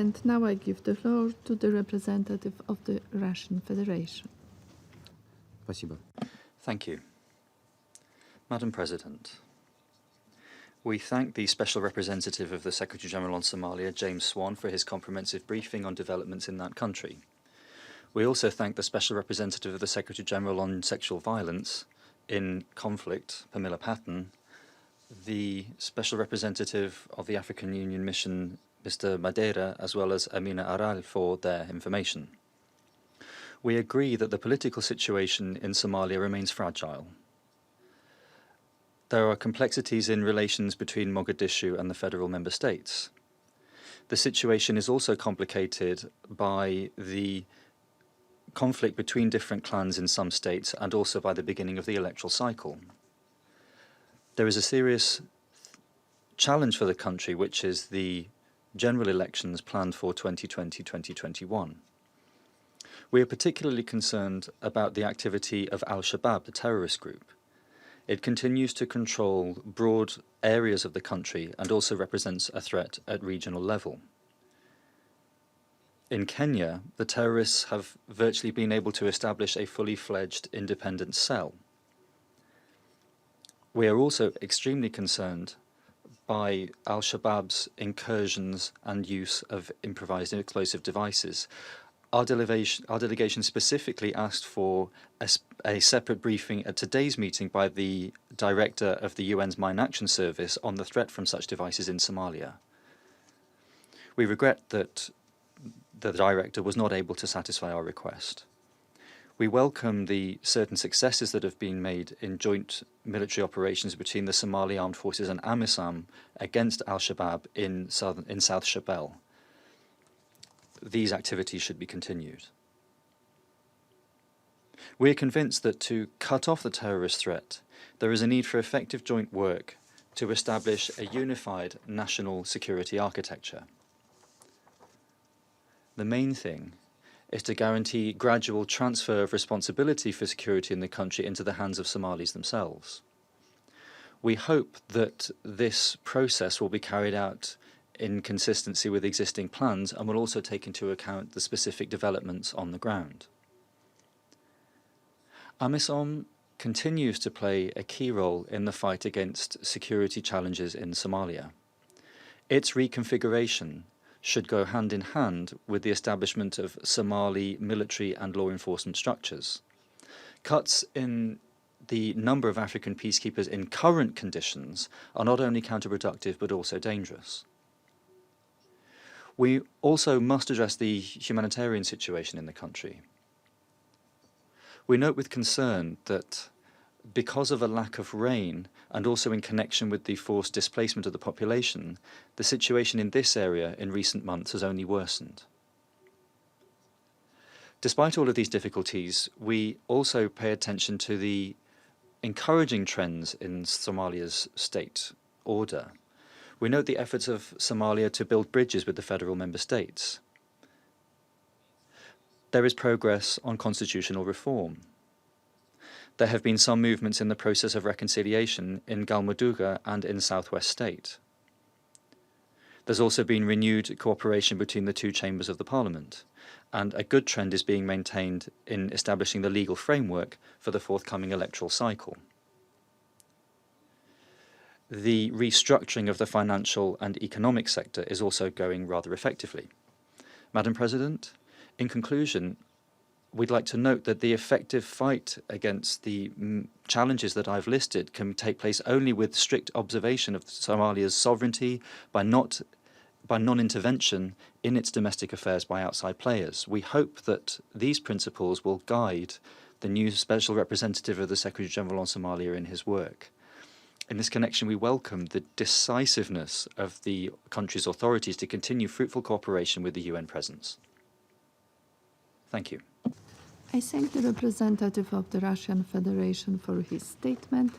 And now I give the floor to the representative of the Russian Federation. Спасибо. Thank you. Madam President, we thank the Special Representative of the Secretary-General on Somalia, James Swan, for his comprehensive briefing on developments in that country. We also thank the Special Representative of the Secretary-General on Sexual Violence in Conflict, Pamela Patton, the Special Representative of the African Union Mission, Mr. Madeira, as well as Amina Aral for their information. We agree that the political situation in Somalia remains fragile. There are complexities in relations between Mogadishu and the federal member states. The situation is also complicated by the conflict between different clans in some states and also by the beginning of the electoral cycle. There is a serious challenge for the country, which is the general elections planned for 2020-2021. We are particularly concerned about the activity of Al-Shabaab, the terrorist group. It continues to control broad areas of the country and also represents a threat at regional level. In Kenya, the terrorists have virtually been able to establish a fully fledged independent cell. We are also extremely concerned by Al-Shabaab's incursions and use of improvised explosive devices. Our delegation specifically asked for a separate briefing at today's meeting by the director of the UN's Mine Action Service on the threat from such devices in Somalia. We regret that the director was not able to satisfy our request. We welcome the certain successes that have been made in joint military operations between the Somali Armed Forces and AMISOM against Al-Shabaab in South Shabelle. These activities should be continued. We are convinced that to cut off the terrorist threat, there is a need for effective joint work to establish a unified national security architecture. The main thing is to guarantee gradual transfer of responsibility for security in the country into the hands of Somalis themselves. We hope that this process will be carried out in consistency with existing plans and will also take into account the specific developments on the ground. AMISOM continues to play a key role in the fight against security challenges in Somalia. Its reconfiguration should go hand in hand with the establishment of Somali military and law enforcement structures. Cuts in the number of African peacekeepers in current conditions are not only counterproductive but also dangerous. We also must address the humanitarian situation in the country. We note with concern that because of a lack of rain and also in connection with the forced displacement of the population, the situation in this area in recent months has only worsened. Despite all of these difficulties, we also pay attention to the encouraging trends in Somalia's state order. We note the efforts of Somalia to build bridges with the federal member states. There is progress on constitutional reform. There have been some movements in the process of reconciliation in Galmudug and in Southwest State. There's also been renewed cooperation between the two chambers of the parliament, and a good trend is being maintained in establishing the legal framework for the forthcoming electoral cycle. The restructuring of the financial and economic sector is also going rather effectively. Madam President, in conclusion, we'd like to note that the effective fight against the challenges that I've listed can take place only with strict observation of Somalia's sovereignty by non-intervention in its domestic affairs by outside players. We hope that these principles will guide the new Special Representative of the Secretary-General on Somalia in his work. In this connection, we welcome the decisiveness of the country's authorities to continue fruitful cooperation with the UN presence. Thank you. I thank the representative of the Russian Federation for his statement.